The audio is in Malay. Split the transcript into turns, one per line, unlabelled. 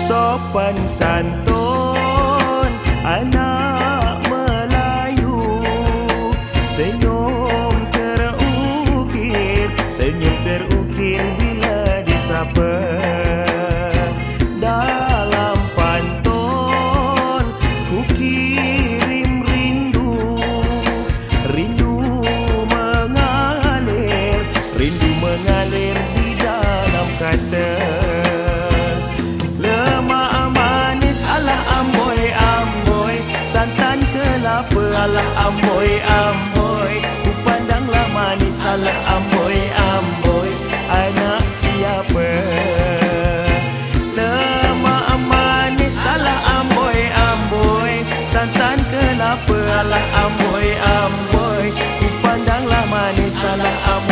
sopan santun anak Melayu, senyum terukir bila disapa. Dalam pantun ku kirim rindu, rindu mengalir di dalam kata. Lemak manis alah amboi amboi, santan kelapa alah amboi amboi, ku pandanglah manis alah amboi amboi, anak siapa? Lemak manis alah amboi amboi, santan kelapa alah amboi amboi, ku pandanglah manis alah amboi